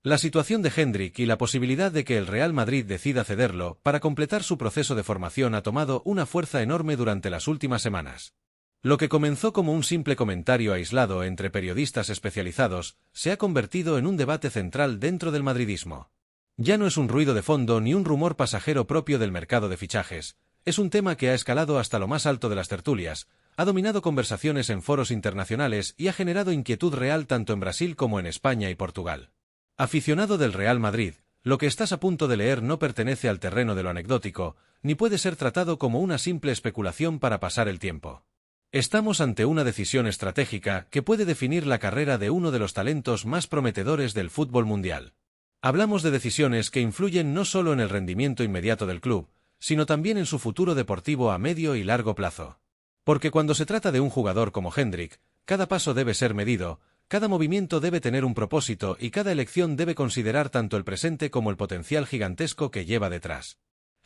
La situación de Hendrik y la posibilidad de que el Real Madrid decida cederlo para completar su proceso de formación ha tomado una fuerza enorme durante las últimas semanas. Lo que comenzó como un simple comentario aislado entre periodistas especializados se ha convertido en un debate central dentro del madridismo. Ya no es un ruido de fondo ni un rumor pasajero propio del mercado de fichajes, es un tema que ha escalado hasta lo más alto de las tertulias, ha dominado conversaciones en foros internacionales y ha generado inquietud real tanto en Brasil como en España y Portugal. Aficionado del Real Madrid, lo que estás a punto de leer no pertenece al terreno de lo anecdótico, ni puede ser tratado como una simple especulación para pasar el tiempo. Estamos ante una decisión estratégica que puede definir la carrera de uno de los talentos más prometedores del fútbol mundial. Hablamos de decisiones que influyen no solo en el rendimiento inmediato del club, sino también en su futuro deportivo a medio y largo plazo. Porque cuando se trata de un jugador como Hendrik, cada paso debe ser medido, cada movimiento debe tener un propósito y cada elección debe considerar tanto el presente como el potencial gigantesco que lleva detrás.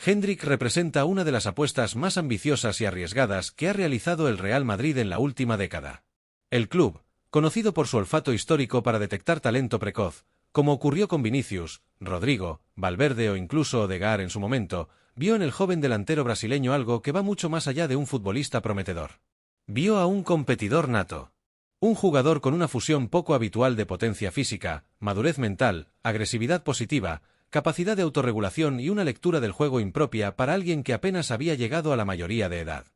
Hendrik representa una de las apuestas más ambiciosas y arriesgadas que ha realizado el Real Madrid en la última década. El club, conocido por su olfato histórico para detectar talento precoz, como ocurrió con Vinicius, Rodrigo, Valverde o incluso Odegaard en su momento, vio en el joven delantero brasileño algo que va mucho más allá de un futbolista prometedor. Vio a un competidor nato. Un jugador con una fusión poco habitual de potencia física, madurez mental, agresividad positiva, capacidad de autorregulación y una lectura del juego impropia para alguien que apenas había llegado a la mayoría de edad.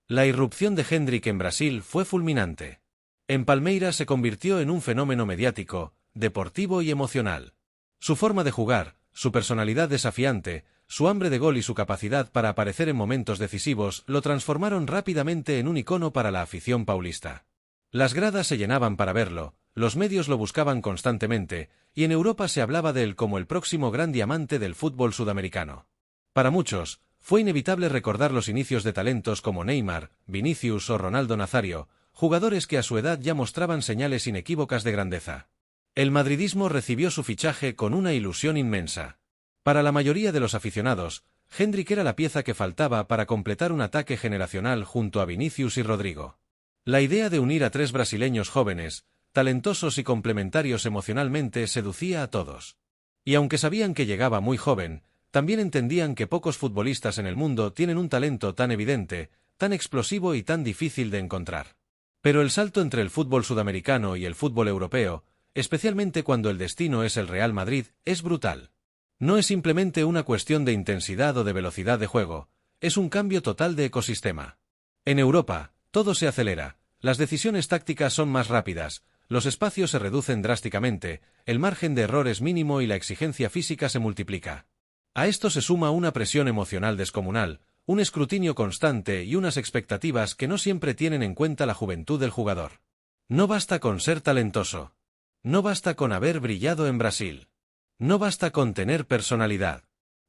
La irrupción de Hendrik en Brasil fue fulminante. En Palmeiras se convirtió en un fenómeno mediático, deportivo y emocional. Su forma de jugar, su personalidad desafiante, su hambre de gol y su capacidad para aparecer en momentos decisivos lo transformaron rápidamente en un icono para la afición paulista. Las gradas se llenaban para verlo, los medios lo buscaban constantemente, y en Europa se hablaba de él como el próximo gran diamante del fútbol sudamericano. Para muchos, fue inevitable recordar los inicios de talentos como Neymar, Vinicius o Ronaldo Nazario, jugadores que a su edad ya mostraban señales inequívocas de grandeza. El madridismo recibió su fichaje con una ilusión inmensa. Para la mayoría de los aficionados, Hendrik era la pieza que faltaba para completar un ataque generacional junto a Vinicius y Rodrigo. La idea de unir a tres brasileños jóvenes, talentosos y complementarios emocionalmente seducía a todos. Y aunque sabían que llegaba muy joven, también entendían que pocos futbolistas en el mundo tienen un talento tan evidente, tan explosivo y tan difícil de encontrar. Pero el salto entre el fútbol sudamericano y el fútbol europeo, especialmente cuando el destino es el Real Madrid, es brutal. No es simplemente una cuestión de intensidad o de velocidad de juego, es un cambio total de ecosistema. En Europa, todo se acelera, las decisiones tácticas son más rápidas, los espacios se reducen drásticamente, el margen de error es mínimo y la exigencia física se multiplica. A esto se suma una presión emocional descomunal, un escrutinio constante y unas expectativas que no siempre tienen en cuenta la juventud del jugador. No basta con ser talentoso. No basta con haber brillado en Brasil. No basta con tener personalidad.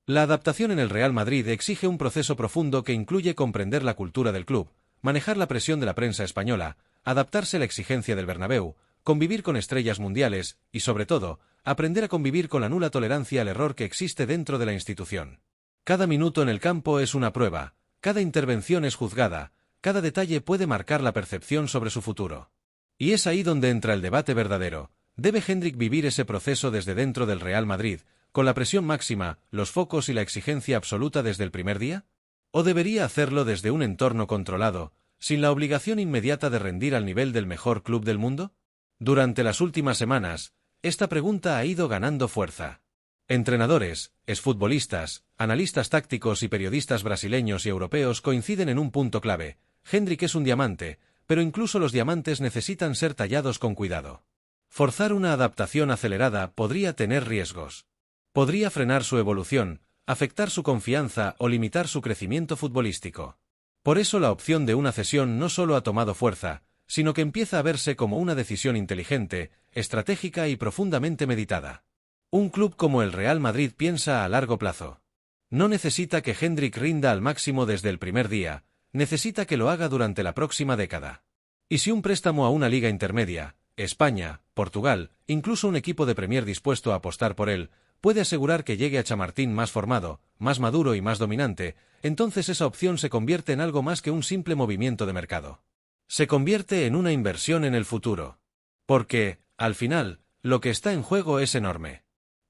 La adaptación en el Real Madrid exige un proceso profundo que incluye comprender la cultura del club, manejar la presión de la prensa española, adaptarse a la exigencia del Bernabéu, convivir con estrellas mundiales y, sobre todo, aprender a convivir con la nula tolerancia al error que existe dentro de la institución. Cada minuto en el campo es una prueba, cada intervención es juzgada, cada detalle puede marcar la percepción sobre su futuro. Y es ahí donde entra el debate verdadero. ¿Debe Hendrik vivir ese proceso desde dentro del Real Madrid, con la presión máxima, los focos y la exigencia absoluta desde el primer día? ¿O debería hacerlo desde un entorno controlado, sin la obligación inmediata de rendir al nivel del mejor club del mundo? Durante las últimas semanas, esta pregunta ha ido ganando fuerza. Entrenadores, exfutbolistas, analistas tácticos y periodistas brasileños y europeos coinciden en un punto clave. Hendrik es un diamante, pero incluso los diamantes necesitan ser tallados con cuidado. Forzar una adaptación acelerada podría tener riesgos. Podría frenar su evolución, afectar su confianza o limitar su crecimiento futbolístico. Por eso la opción de una cesión no solo ha tomado fuerza, sino que empieza a verse como una decisión inteligente, estratégica y profundamente meditada. Un club como el Real Madrid piensa a largo plazo. No necesita que Hendrik rinda al máximo desde el primer día, necesita que lo haga durante la próxima década. Y si un préstamo a una liga intermedia, España, Portugal, incluso un equipo de Premier dispuesto a apostar por él, puede asegurar que llegue a Chamartín más formado, más maduro y más dominante, entonces esa opción se convierte en algo más que un simple movimiento de mercado. Se convierte en una inversión en el futuro. Porque, al final, lo que está en juego es enorme.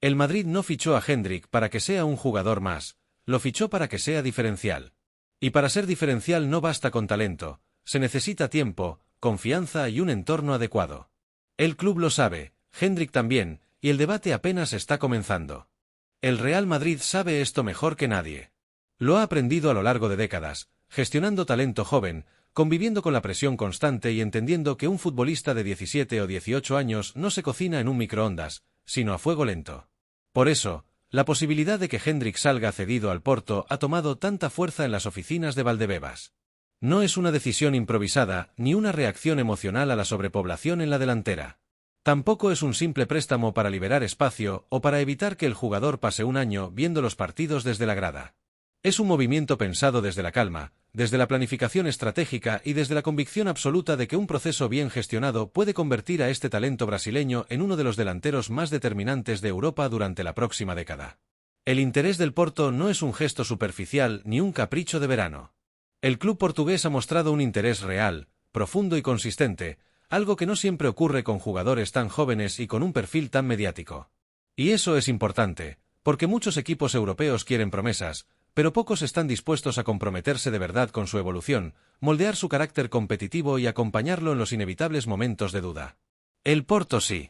El Madrid no fichó a Hendrik para que sea un jugador más, lo fichó para que sea diferencial. Y para ser diferencial no basta con talento, se necesita tiempo, confianza y un entorno adecuado. El club lo sabe, Hendrik también, y el debate apenas está comenzando. El Real Madrid sabe esto mejor que nadie. Lo ha aprendido a lo largo de décadas, gestionando talento joven, conviviendo con la presión constante y entendiendo que un futbolista de 17 o 18 años no se cocina en un microondas, sino a fuego lento. Por eso, la posibilidad de que Hendrik salga cedido al Porto ha tomado tanta fuerza en las oficinas de Valdebebas. No es una decisión improvisada, ni una reacción emocional a la sobrepoblación en la delantera. Tampoco es un simple préstamo para liberar espacio o para evitar que el jugador pase un año viendo los partidos desde la grada. Es un movimiento pensado desde la calma, desde la planificación estratégica y desde la convicción absoluta de que un proceso bien gestionado puede convertir a este talento brasileño en uno de los delanteros más determinantes de Europa durante la próxima década. El interés del Porto no es un gesto superficial ni un capricho de verano. El club portugués ha mostrado un interés real, profundo y consistente, algo que no siempre ocurre con jugadores tan jóvenes y con un perfil tan mediático. Y eso es importante, porque muchos equipos europeos quieren promesas, pero pocos están dispuestos a comprometerse de verdad con su evolución, moldear su carácter competitivo y acompañarlo en los inevitables momentos de duda. El Porto sí.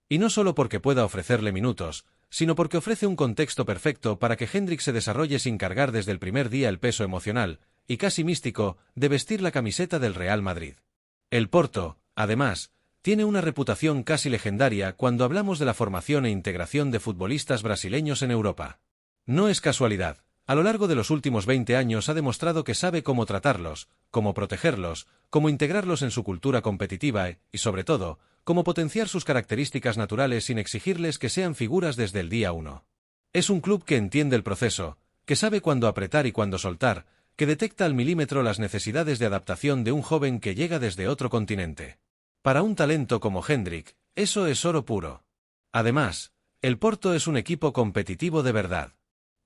Y no solo porque pueda ofrecerle minutos, sino porque ofrece un contexto perfecto para que Hendrik se desarrolle sin cargar desde el primer día el peso emocional, y casi místico, de vestir la camiseta del Real Madrid. El Porto, además, tiene una reputación casi legendaria cuando hablamos de la formación e integración de futbolistas brasileños en Europa. No es casualidad. A lo largo de los últimos 20 años ha demostrado que sabe cómo tratarlos, cómo protegerlos, cómo integrarlos en su cultura competitiva y, sobre todo, cómo potenciar sus características naturales sin exigirles que sean figuras desde el día 1. Es un club que entiende el proceso, que sabe cuándo apretar y cuándo soltar, que detecta al milímetro las necesidades de adaptación de un joven que llega desde otro continente. Para un talento como Hendrik, eso es oro puro. Además, el Porto es un equipo competitivo de verdad.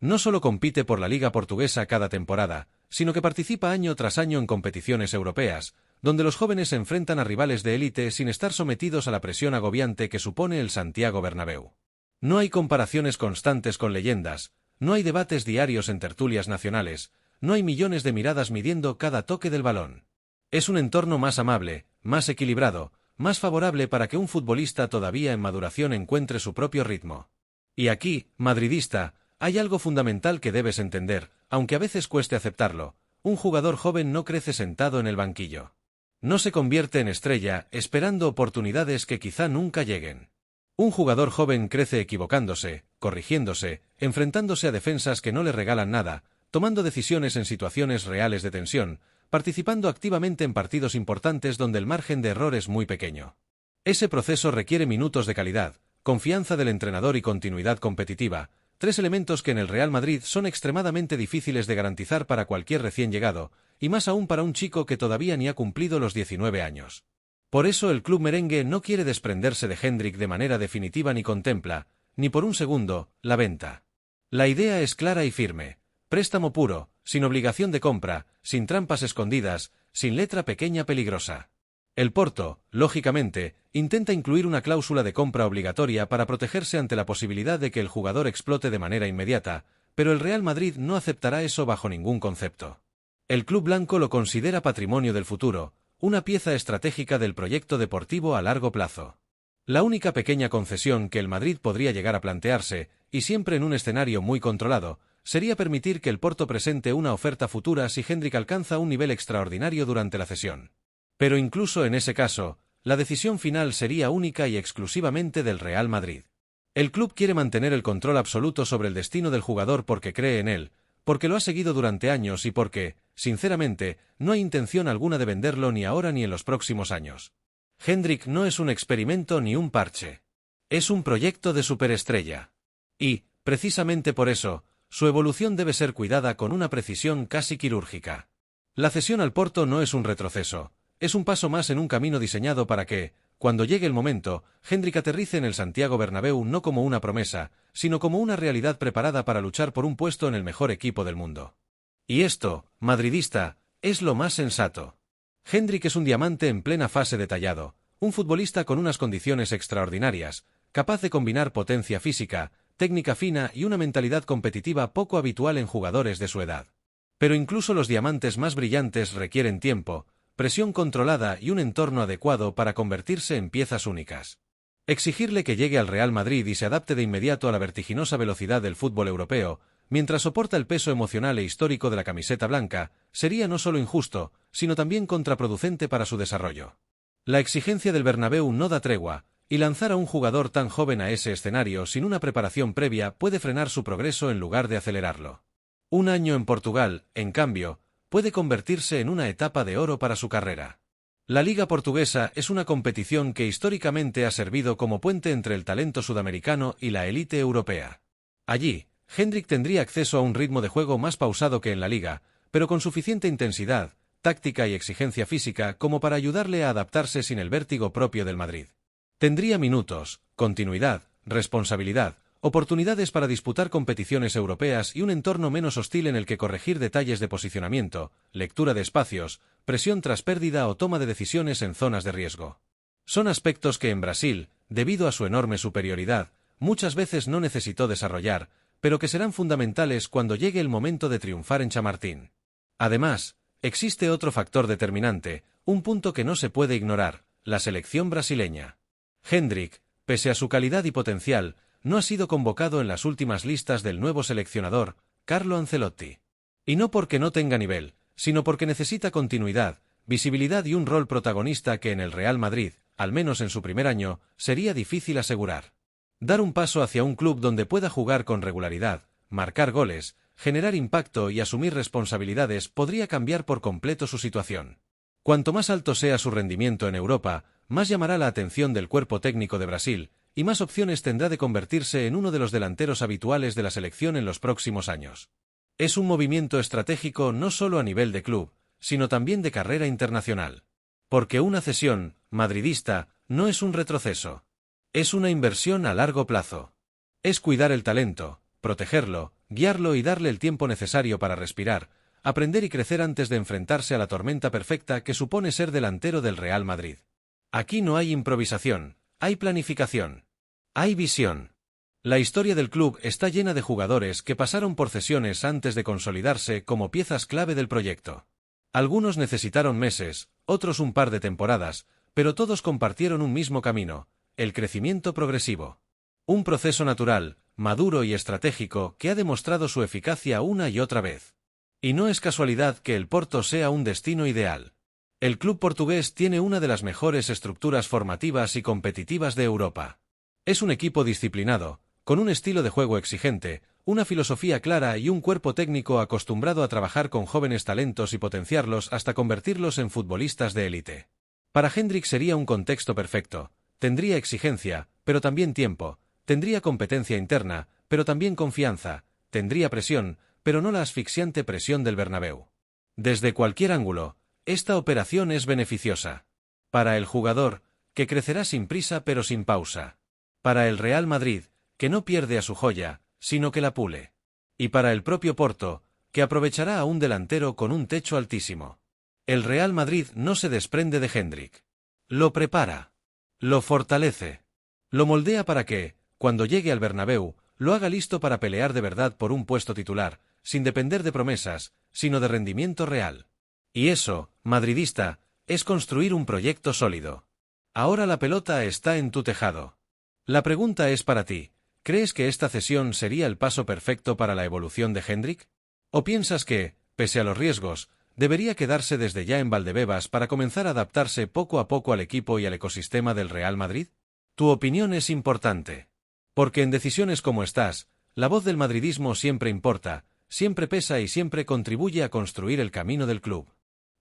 No solo compite por la Liga Portuguesa cada temporada, sino que participa año tras año en competiciones europeas, donde los jóvenes se enfrentan a rivales de élite sin estar sometidos a la presión agobiante que supone el Santiago Bernabéu. No hay comparaciones constantes con leyendas, no hay debates diarios en tertulias nacionales, no hay millones de miradas midiendo cada toque del balón. Es un entorno más amable, más equilibrado, más favorable para que un futbolista todavía en maduración encuentre su propio ritmo. Y aquí, madridista, hay algo fundamental que debes entender, aunque a veces cueste aceptarlo: un jugador joven no crece sentado en el banquillo. No se convierte en estrella esperando oportunidades que quizá nunca lleguen. Un jugador joven crece equivocándose, corrigiéndose, enfrentándose a defensas que no le regalan nada, tomando decisiones en situaciones reales de tensión, participando activamente en partidos importantes donde el margen de error es muy pequeño. Ese proceso requiere minutos de calidad, confianza del entrenador y continuidad competitiva, tres elementos que en el Real Madrid son extremadamente difíciles de garantizar para cualquier recién llegado, y más aún para un chico que todavía ni ha cumplido los 19 años. Por eso el club merengue no quiere desprenderse de Hendrik de manera definitiva ni contempla, ni por un segundo, la venta. La idea es clara y firme: préstamo puro, sin obligación de compra, sin trampas escondidas, sin letra pequeña peligrosa. El Porto, lógicamente, intenta incluir una cláusula de compra obligatoria para protegerse ante la posibilidad de que el jugador explote de manera inmediata, pero el Real Madrid no aceptará eso bajo ningún concepto. El club blanco lo considera patrimonio del futuro, una pieza estratégica del proyecto deportivo a largo plazo. La única pequeña concesión que el Madrid podría llegar a plantearse, y siempre en un escenario muy controlado, sería permitir que el Porto presente una oferta futura si Hendrik alcanza un nivel extraordinario durante la cesión. Pero incluso en ese caso, la decisión final sería única y exclusivamente del Real Madrid. El club quiere mantener el control absoluto sobre el destino del jugador porque cree en él, porque lo ha seguido durante años y porque, sinceramente, no hay intención alguna de venderlo ni ahora ni en los próximos años. Hendrik no es un experimento ni un parche. Es un proyecto de superestrella. Y, precisamente por eso, su evolución debe ser cuidada con una precisión casi quirúrgica. La cesión al Porto no es un retroceso. Es un paso más en un camino diseñado para que, cuando llegue el momento, Hendrik aterrice en el Santiago Bernabéu no como una promesa, sino como una realidad preparada para luchar por un puesto en el mejor equipo del mundo. Y esto, madridista, es lo más sensato. Hendrik es un diamante en plena fase de tallado, un futbolista con unas condiciones extraordinarias, capaz de combinar potencia física, técnica fina y una mentalidad competitiva poco habitual en jugadores de su edad. Pero incluso los diamantes más brillantes requieren tiempo, presión controlada y un entorno adecuado para convertirse en piezas únicas. Exigirle que llegue al Real Madrid y se adapte de inmediato a la vertiginosa velocidad del fútbol europeo, mientras soporta el peso emocional e histórico de la camiseta blanca, sería no solo injusto, sino también contraproducente para su desarrollo. La exigencia del Bernabéu no da tregua, y lanzar a un jugador tan joven a ese escenario sin una preparación previa puede frenar su progreso en lugar de acelerarlo. Un año en Portugal, en cambio, puede convertirse en una etapa de oro para su carrera. La Liga Portuguesa es una competición que históricamente ha servido como puente entre el talento sudamericano y la élite europea. Allí, Hendrik tendría acceso a un ritmo de juego más pausado que en la Liga, pero con suficiente intensidad, táctica y exigencia física como para ayudarle a adaptarse sin el vértigo propio del Madrid. Tendría minutos, continuidad, responsabilidad, oportunidades para disputar competiciones europeas y un entorno menos hostil en el que corregir detalles de posicionamiento, lectura de espacios, presión tras pérdida o toma de decisiones en zonas de riesgo. Son aspectos que en Brasil, debido a su enorme superioridad, muchas veces no necesitó desarrollar, pero que serán fundamentales cuando llegue el momento de triunfar en Chamartín. Además, existe otro factor determinante, un punto que no se puede ignorar, la selección brasileña. Hendrik, pese a su calidad y potencial, no ha sido convocado en las últimas listas del nuevo seleccionador, Carlo Ancelotti. Y no porque no tenga nivel, sino porque necesita continuidad, visibilidad y un rol protagonista que en el Real Madrid, al menos en su primer año, sería difícil asegurar. Dar un paso hacia un club donde pueda jugar con regularidad, marcar goles, generar impacto y asumir responsabilidades podría cambiar por completo su situación. Cuanto más alto sea su rendimiento en Europa, más llamará la atención del cuerpo técnico de Brasil, y más opciones tendrá de convertirse en uno de los delanteros habituales de la selección en los próximos años. Es un movimiento estratégico no solo a nivel de club, sino también de carrera internacional. Porque una cesión, madridista, no es un retroceso. Es una inversión a largo plazo. Es cuidar el talento, protegerlo, guiarlo y darle el tiempo necesario para respirar, aprender y crecer antes de enfrentarse a la tormenta perfecta que supone ser delantero del Real Madrid. Aquí no hay improvisación, hay planificación. Hay visión. La historia del club está llena de jugadores que pasaron por cesiones antes de consolidarse como piezas clave del proyecto. Algunos necesitaron meses, otros un par de temporadas, pero todos compartieron un mismo camino, el crecimiento progresivo. Un proceso natural, maduro y estratégico que ha demostrado su eficacia una y otra vez. Y no es casualidad que el Porto sea un destino ideal. El club portugués tiene una de las mejores estructuras formativas y competitivas de Europa. Es un equipo disciplinado, con un estilo de juego exigente, una filosofía clara y un cuerpo técnico acostumbrado a trabajar con jóvenes talentos y potenciarlos hasta convertirlos en futbolistas de élite. Para Hendrik sería un contexto perfecto. Tendría exigencia, pero también tiempo. Tendría competencia interna, pero también confianza. Tendría presión, pero no la asfixiante presión del Bernabéu. Desde cualquier ángulo, esta operación es beneficiosa. Para el jugador, que crecerá sin prisa pero sin pausa. Para el Real Madrid, que no pierde a su joya, sino que la pule. Y para el propio Porto, que aprovechará a un delantero con un techo altísimo. El Real Madrid no se desprende de Hendrik. Lo prepara. Lo fortalece. Lo moldea para que, cuando llegue al Bernabéu, lo haga listo para pelear de verdad por un puesto titular, sin depender de promesas, sino de rendimiento real. Y eso, madridista, es construir un proyecto sólido. Ahora la pelota está en tu tejado. La pregunta es para ti, ¿crees que esta cesión sería el paso perfecto para la evolución de Hendrik? ¿O piensas que, pese a los riesgos, debería quedarse desde ya en Valdebebas para comenzar a adaptarse poco a poco al equipo y al ecosistema del Real Madrid? Tu opinión es importante. Porque en decisiones como estas, la voz del madridismo siempre importa, siempre pesa y siempre contribuye a construir el camino del club.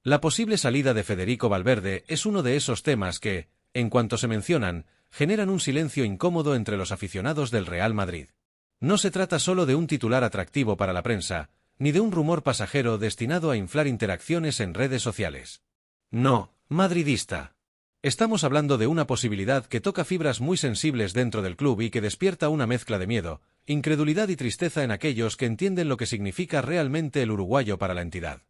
La posible salida de Federico Valverde es uno de esos temas que, en cuanto se mencionan, generan un silencio incómodo entre los aficionados del Real Madrid. No se trata solo de un titular atractivo para la prensa, ni de un rumor pasajero destinado a inflar interacciones en redes sociales. No, madridista. Estamos hablando de una posibilidad que toca fibras muy sensibles dentro del club y que despierta una mezcla de miedo, incredulidad y tristeza en aquellos que entienden lo que significa realmente el uruguayo para la entidad.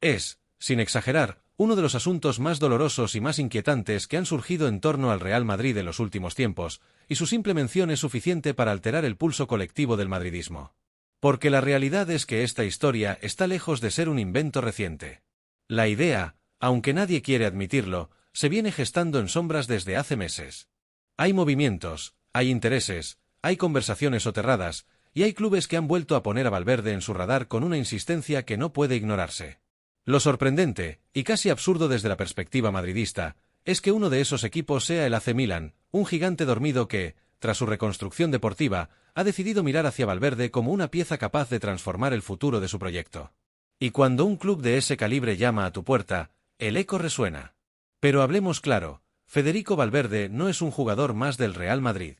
Es, sin exagerar, uno de los asuntos más dolorosos y más inquietantes que han surgido en torno al Real Madrid en los últimos tiempos, y su simple mención es suficiente para alterar el pulso colectivo del madridismo. Porque la realidad es que esta historia está lejos de ser un invento reciente. La idea, aunque nadie quiere admitirlo, se viene gestando en sombras desde hace meses. Hay movimientos, hay intereses, hay conversaciones soterradas, y hay clubes que han vuelto a poner a Valverde en su radar con una insistencia que no puede ignorarse. Lo sorprendente, y casi absurdo desde la perspectiva madridista, es que uno de esos equipos sea el AC Milan, un gigante dormido que, tras su reconstrucción deportiva, ha decidido mirar hacia Valverde como una pieza capaz de transformar el futuro de su proyecto. Y cuando un club de ese calibre llama a tu puerta, el eco resuena. Pero hablemos claro, Federico Valverde no es un jugador más del Real Madrid.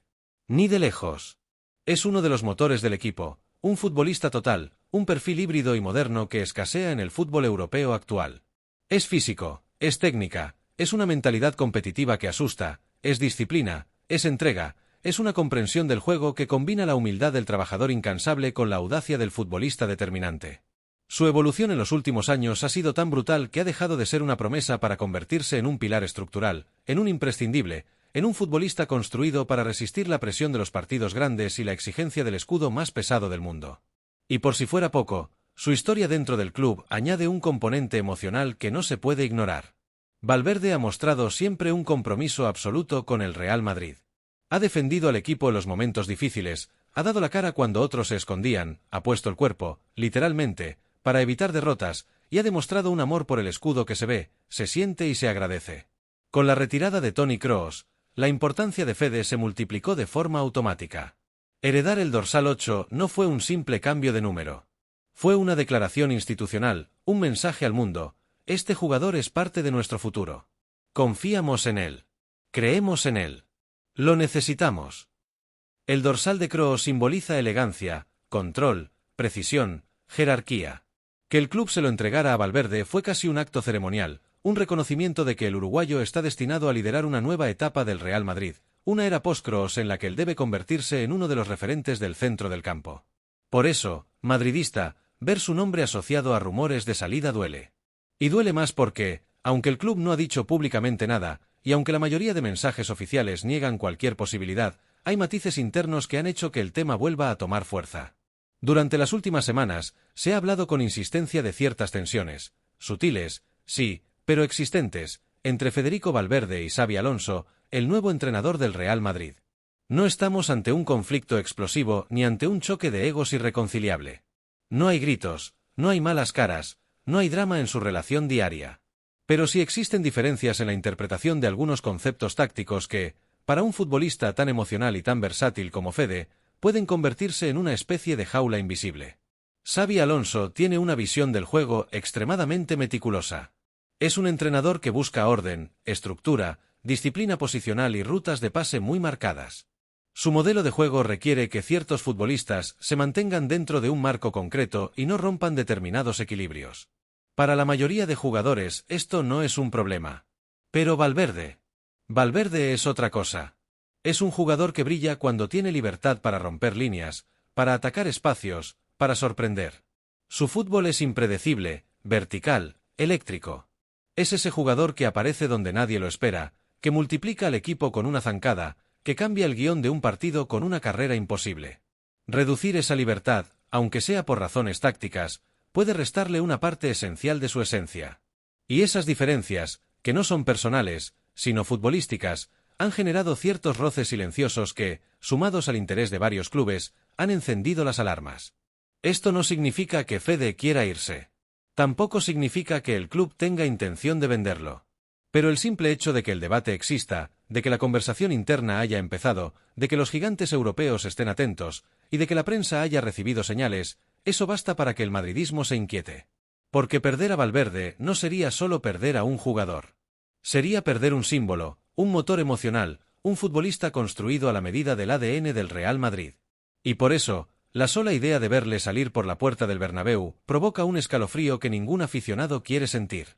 Ni de lejos. Es uno de los motores del equipo, un futbolista total, un perfil híbrido y moderno que escasea en el fútbol europeo actual. Es físico, es técnica, es una mentalidad competitiva que asusta, es disciplina, es entrega, es una comprensión del juego que combina la humildad del trabajador incansable con la audacia del futbolista determinante. Su evolución en los últimos años ha sido tan brutal que ha dejado de ser una promesa para convertirse en un pilar estructural, en un imprescindible, en un futbolista construido para resistir la presión de los partidos grandes y la exigencia del escudo más pesado del mundo. Y por si fuera poco, su historia dentro del club añade un componente emocional que no se puede ignorar. Valverde ha mostrado siempre un compromiso absoluto con el Real Madrid. Ha defendido al equipo en los momentos difíciles, ha dado la cara cuando otros se escondían, ha puesto el cuerpo, literalmente, para evitar derrotas, y ha demostrado un amor por el escudo que se ve, se siente y se agradece. Con la retirada de Toni Kroos, la importancia de Fede se multiplicó de forma automática. Heredar el dorsal 8 no fue un simple cambio de número. Fue una declaración institucional, un mensaje al mundo: este jugador es parte de nuestro futuro. Confiamos en él. Creemos en él. Lo necesitamos. El dorsal de Kroos simboliza elegancia, control, precisión, jerarquía. Que el club se lo entregara a Valverde fue casi un acto ceremonial, un reconocimiento de que el uruguayo está destinado a liderar una nueva etapa del Real Madrid, una era post-Kroos en la que él debe convertirse en uno de los referentes del centro del campo. Por eso, madridista, ver su nombre asociado a rumores de salida duele. Y duele más porque, aunque el club no ha dicho públicamente nada, y aunque la mayoría de mensajes oficiales niegan cualquier posibilidad, hay matices internos que han hecho que el tema vuelva a tomar fuerza. Durante las últimas semanas, se ha hablado con insistencia de ciertas tensiones, sutiles, sí, pero existentes, entre Federico Valverde y Xabi Alonso, el nuevo entrenador del Real Madrid. No estamos ante un conflicto explosivo ni ante un choque de egos irreconciliable. No hay gritos, no hay malas caras, no hay drama en su relación diaria. Pero sí existen diferencias en la interpretación de algunos conceptos tácticos que, para un futbolista tan emocional y tan versátil como Fede, pueden convertirse en una especie de jaula invisible. Xabi Alonso tiene una visión del juego extremadamente meticulosa. Es un entrenador que busca orden, estructura, disciplina posicional y rutas de pase muy marcadas. Su modelo de juego requiere que ciertos futbolistas se mantengan dentro de un marco concreto y no rompan determinados equilibrios. Para la mayoría de jugadores esto no es un problema. Pero Valverde es otra cosa. Es un jugador que brilla cuando tiene libertad para romper líneas, para atacar espacios, para sorprender. Su fútbol es impredecible, vertical, eléctrico. Es ese jugador que aparece donde nadie lo espera, que multiplica al equipo con una zancada, que cambia el guión de un partido con una carrera imposible. Reducir esa libertad, aunque sea por razones tácticas, puede restarle una parte esencial de su esencia. Y esas diferencias, que no son personales, sino futbolísticas, han generado ciertos roces silenciosos que, sumados al interés de varios clubes, han encendido las alarmas. Esto no significa que Fede quiera irse. Tampoco significa que el club tenga intención de venderlo. Pero el simple hecho de que el debate exista, de que la conversación interna haya empezado, de que los gigantes europeos estén atentos, y de que la prensa haya recibido señales, eso basta para que el madridismo se inquiete. Porque perder a Valverde no sería solo perder a un jugador. Sería perder un símbolo, un motor emocional, un futbolista construido a la medida del ADN del Real Madrid. Y por eso, la sola idea de verle salir por la puerta del Bernabéu provoca un escalofrío que ningún aficionado quiere sentir.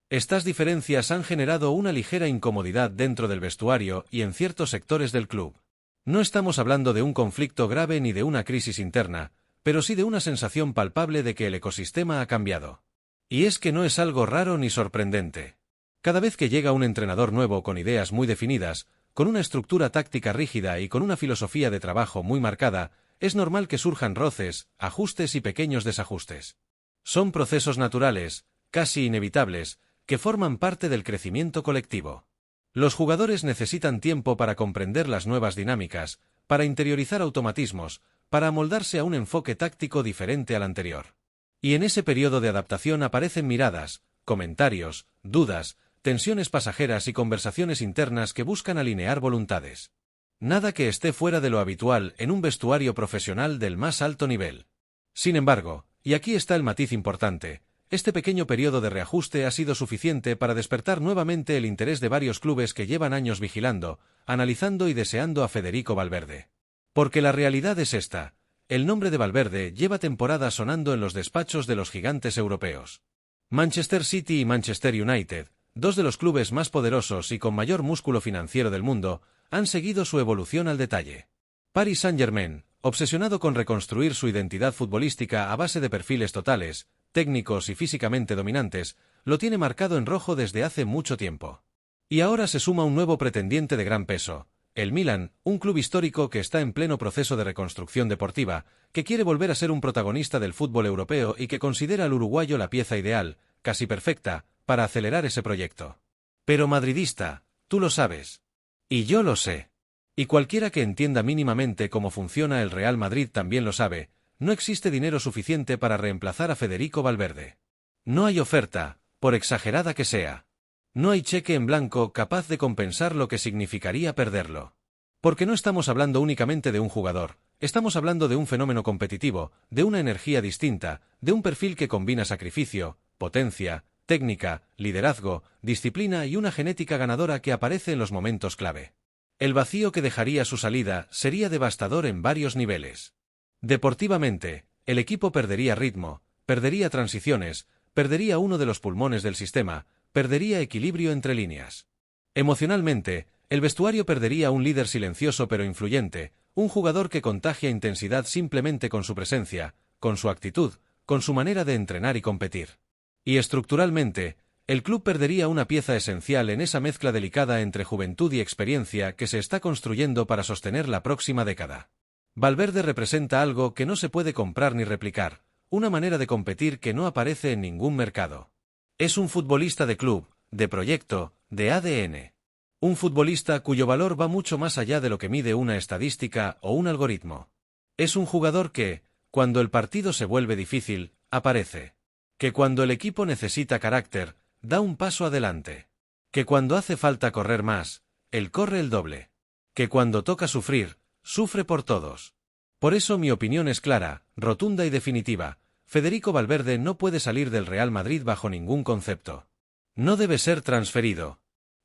Estas diferencias han generado una ligera incomodidad dentro del vestuario y en ciertos sectores del club. No estamos hablando de un conflicto grave ni de una crisis interna, pero sí de una sensación palpable de que el ecosistema ha cambiado. Y es que no es algo raro ni sorprendente. Cada vez que llega un entrenador nuevo con ideas muy definidas, con una estructura táctica rígida y con una filosofía de trabajo muy marcada, es normal que surjan roces, ajustes y pequeños desajustes. Son procesos naturales, casi inevitables, que forman parte del crecimiento colectivo. Los jugadores necesitan tiempo para comprender las nuevas dinámicas, para interiorizar automatismos, para amoldarse a un enfoque táctico diferente al anterior. Y en ese periodo de adaptación aparecen miradas, comentarios, dudas, tensiones pasajeras y conversaciones internas que buscan alinear voluntades. Nada que esté fuera de lo habitual en un vestuario profesional del más alto nivel. Sin embargo, y aquí está el matiz importante, este pequeño periodo de reajuste ha sido suficiente para despertar nuevamente el interés de varios clubes que llevan años vigilando, analizando y deseando a Federico Valverde. Porque la realidad es esta: el nombre de Valverde lleva temporadas sonando en los despachos de los gigantes europeos. Manchester City y Manchester United, dos de los clubes más poderosos y con mayor músculo financiero del mundo, han seguido su evolución al detalle. Paris Saint-Germain, obsesionado con reconstruir su identidad futbolística a base de perfiles totales, técnicos y físicamente dominantes, lo tiene marcado en rojo desde hace mucho tiempo. Y ahora se suma un nuevo pretendiente de gran peso, el Milan, un club histórico que está en pleno proceso de reconstrucción deportiva, que quiere volver a ser un protagonista del fútbol europeo y que considera al uruguayo la pieza ideal, casi perfecta, para acelerar ese proyecto. Pero madridista, tú lo sabes. Y yo lo sé. Y cualquiera que entienda mínimamente cómo funciona el Real Madrid también lo sabe: no existe dinero suficiente para reemplazar a Federico Valverde. No hay oferta, por exagerada que sea. No hay cheque en blanco capaz de compensar lo que significaría perderlo. Porque no estamos hablando únicamente de un jugador, estamos hablando de un fenómeno competitivo, de una energía distinta, de un perfil que combina sacrificio, potencia, técnica, liderazgo, disciplina y una genética ganadora que aparece en los momentos clave. El vacío que dejaría su salida sería devastador en varios niveles. Deportivamente, el equipo perdería ritmo, perdería transiciones, perdería uno de los pulmones del sistema, perdería equilibrio entre líneas. Emocionalmente, el vestuario perdería un líder silencioso pero influyente, un jugador que contagia intensidad simplemente con su presencia, con su actitud, con su manera de entrenar y competir. Y estructuralmente, el club perdería una pieza esencial en esa mezcla delicada entre juventud y experiencia que se está construyendo para sostener la próxima década. Valverde representa algo que no se puede comprar ni replicar, una manera de competir que no aparece en ningún mercado. Es un futbolista de club, de proyecto, de ADN. Un futbolista cuyo valor va mucho más allá de lo que mide una estadística o un algoritmo. Es un jugador que, cuando el partido se vuelve difícil, aparece. Que cuando el equipo necesita carácter, da un paso adelante. Que cuando hace falta correr más, él corre el doble. Que cuando toca sufrir, sufre por todos. Por eso mi opinión es clara, rotunda y definitiva: Federico Valverde no puede salir del Real Madrid bajo ningún concepto. No debe ser transferido.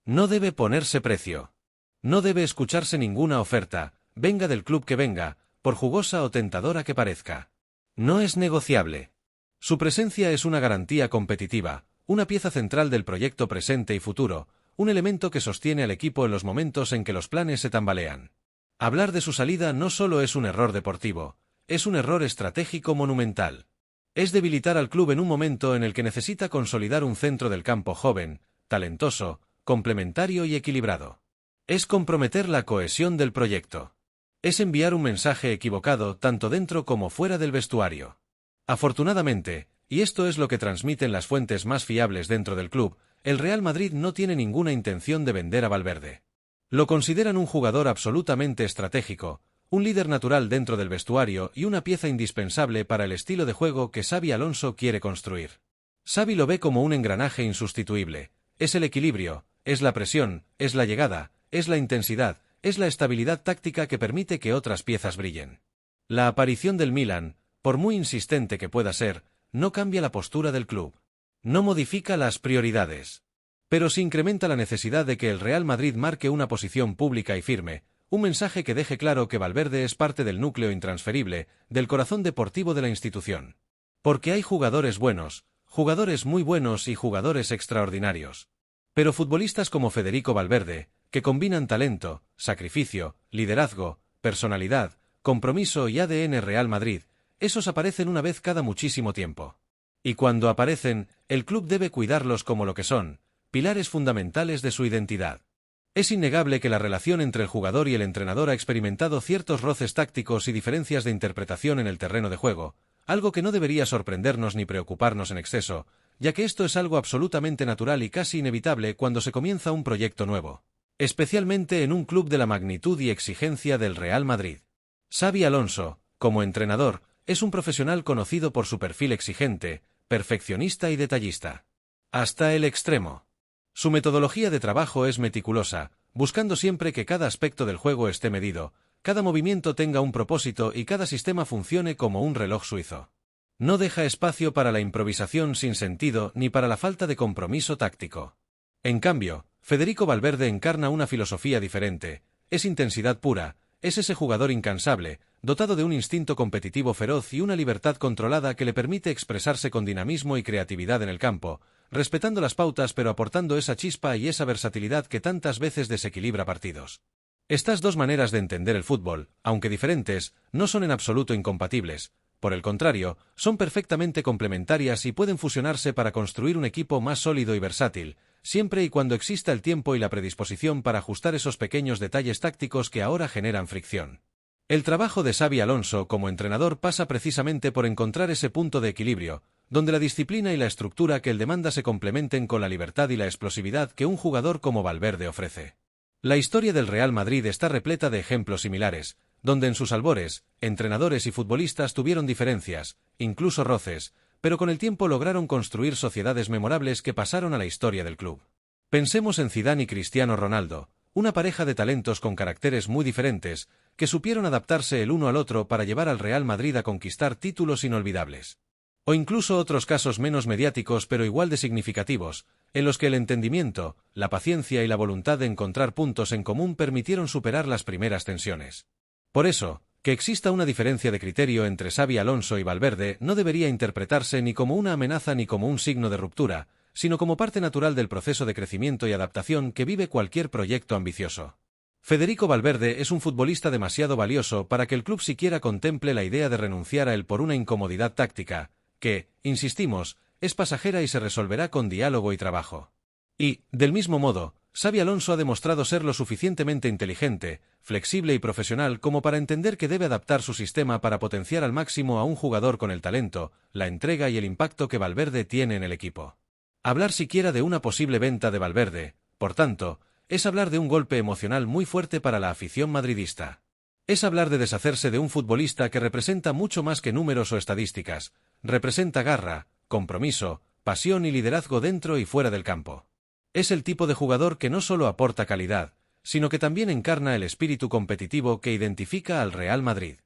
No debe ponerse precio. No debe escucharse ninguna oferta, venga del club que venga, por jugosa o tentadora que parezca. No es negociable. Su presencia es una garantía competitiva, una pieza central del proyecto presente y futuro, un elemento que sostiene al equipo en los momentos en que los planes se tambalean. Hablar de su salida no solo es un error deportivo, es un error estratégico monumental. Es debilitar al club en un momento en el que necesita consolidar un centro del campo joven, talentoso, complementario y equilibrado. Es comprometer la cohesión del proyecto. Es enviar un mensaje equivocado tanto dentro como fuera del vestuario. Afortunadamente, y esto es lo que transmiten las fuentes más fiables dentro del club, el Real Madrid no tiene ninguna intención de vender a Valverde. Lo consideran un jugador absolutamente estratégico, un líder natural dentro del vestuario y una pieza indispensable para el estilo de juego que Xabi Alonso quiere construir. Xabi lo ve como un engranaje insustituible: es el equilibrio, es la presión, es la llegada, es la intensidad, es la estabilidad táctica que permite que otras piezas brillen. La aparición del Milan, por muy insistente que pueda ser, no cambia la postura del club. No modifica las prioridades. Pero sí incrementa la necesidad de que el Real Madrid marque una posición pública y firme, un mensaje que deje claro que Valverde es parte del núcleo intransferible, del corazón deportivo de la institución. Porque hay jugadores buenos, jugadores muy buenos y jugadores extraordinarios. Pero futbolistas como Federico Valverde, que combinan talento, sacrificio, liderazgo, personalidad, compromiso y ADN Real Madrid, esos aparecen una vez cada muchísimo tiempo. Y cuando aparecen, el club debe cuidarlos como lo que son, pilares fundamentales de su identidad. Es innegable que la relación entre el jugador y el entrenador ha experimentado ciertos roces tácticos y diferencias de interpretación en el terreno de juego, algo que no debería sorprendernos ni preocuparnos en exceso, ya que esto es algo absolutamente natural y casi inevitable cuando se comienza un proyecto nuevo, especialmente en un club de la magnitud y exigencia del Real Madrid. Xabi Alonso, como entrenador, es un profesional conocido por su perfil exigente, perfeccionista y detallista. Hasta el extremo. Su metodología de trabajo es meticulosa, buscando siempre que cada aspecto del juego esté medido, cada movimiento tenga un propósito y cada sistema funcione como un reloj suizo. No deja espacio para la improvisación sin sentido ni para la falta de compromiso táctico. En cambio, Federico Valverde encarna una filosofía diferente, es intensidad pura, es ese jugador incansable, dotado de un instinto competitivo feroz y una libertad controlada que le permite expresarse con dinamismo y creatividad en el campo, respetando las pautas pero aportando esa chispa y esa versatilidad que tantas veces desequilibra partidos. Estas dos maneras de entender el fútbol, aunque diferentes, no son en absoluto incompatibles. Por el contrario, son perfectamente complementarias y pueden fusionarse para construir un equipo más sólido y versátil, siempre y cuando exista el tiempo y la predisposición para ajustar esos pequeños detalles tácticos que ahora generan fricción. El trabajo de Xabi Alonso como entrenador pasa precisamente por encontrar ese punto de equilibrio, donde la disciplina y la estructura que él demanda se complementen con la libertad y la explosividad que un jugador como Valverde ofrece. La historia del Real Madrid está repleta de ejemplos similares, donde en sus albores, entrenadores y futbolistas tuvieron diferencias, incluso roces, pero con el tiempo lograron construir sociedades memorables que pasaron a la historia del club. Pensemos en Zidane y Cristiano Ronaldo, una pareja de talentos con caracteres muy diferentes, que supieron adaptarse el uno al otro para llevar al Real Madrid a conquistar títulos inolvidables. O incluso otros casos menos mediáticos pero igual de significativos, en los que el entendimiento, la paciencia y la voluntad de encontrar puntos en común permitieron superar las primeras tensiones. Por eso, que exista una diferencia de criterio entre Xabi Alonso y Valverde no debería interpretarse ni como una amenaza ni como un signo de ruptura, sino como parte natural del proceso de crecimiento y adaptación que vive cualquier proyecto ambicioso. Federico Valverde es un futbolista demasiado valioso para que el club siquiera contemple la idea de renunciar a él por una incomodidad táctica, que, insistimos, es pasajera y se resolverá con diálogo y trabajo. Y, del mismo modo, Xabi Alonso ha demostrado ser lo suficientemente inteligente, flexible y profesional como para entender que debe adaptar su sistema para potenciar al máximo a un jugador con el talento, la entrega y el impacto que Valverde tiene en el equipo. Hablar siquiera de una posible venta de Valverde, por tanto, es hablar de un golpe emocional muy fuerte para la afición madridista. Es hablar de deshacerse de un futbolista que representa mucho más que números o estadísticas, representa garra, compromiso, pasión y liderazgo dentro y fuera del campo. Es el tipo de jugador que no solo aporta calidad, sino que también encarna el espíritu competitivo que identifica al Real Madrid.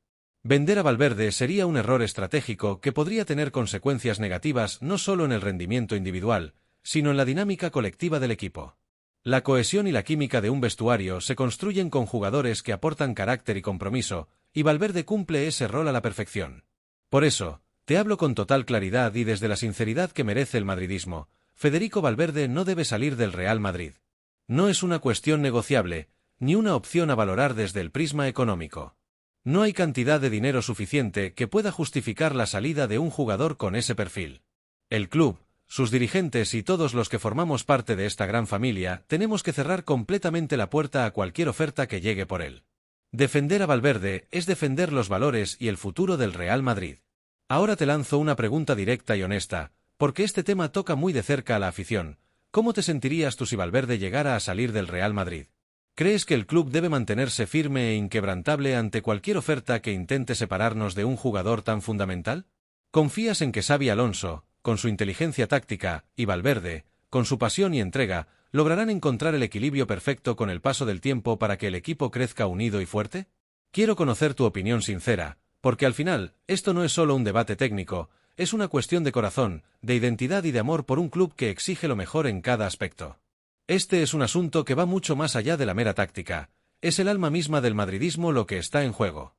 Vender a Valverde sería un error estratégico que podría tener consecuencias negativas no solo en el rendimiento individual, sino en la dinámica colectiva del equipo. La cohesión y la química de un vestuario se construyen con jugadores que aportan carácter y compromiso, y Valverde cumple ese rol a la perfección. Por eso, te hablo con total claridad y desde la sinceridad que merece el madridismo. Federico Valverde no debe salir del Real Madrid. No es una cuestión negociable, ni una opción a valorar desde el prisma económico. No hay cantidad de dinero suficiente que pueda justificar la salida de un jugador con ese perfil. El club, sus dirigentes y todos los que formamos parte de esta gran familia tenemos que cerrar completamente la puerta a cualquier oferta que llegue por él. Defender a Valverde es defender los valores y el futuro del Real Madrid. Ahora te lanzo una pregunta directa y honesta, porque este tema toca muy de cerca a la afición. ¿Cómo te sentirías tú si Valverde llegara a salir del Real Madrid? ¿Crees que el club debe mantenerse firme e inquebrantable ante cualquier oferta que intente separarnos de un jugador tan fundamental? ¿Confías en que Xabi Alonso, con su inteligencia táctica, y Valverde, con su pasión y entrega, lograrán encontrar el equilibrio perfecto con el paso del tiempo para que el equipo crezca unido y fuerte? Quiero conocer tu opinión sincera, porque al final, esto no es solo un debate técnico, es una cuestión de corazón, de identidad y de amor por un club que exige lo mejor en cada aspecto. Este es un asunto que va mucho más allá de la mera táctica, es el alma misma del madridismo lo que está en juego.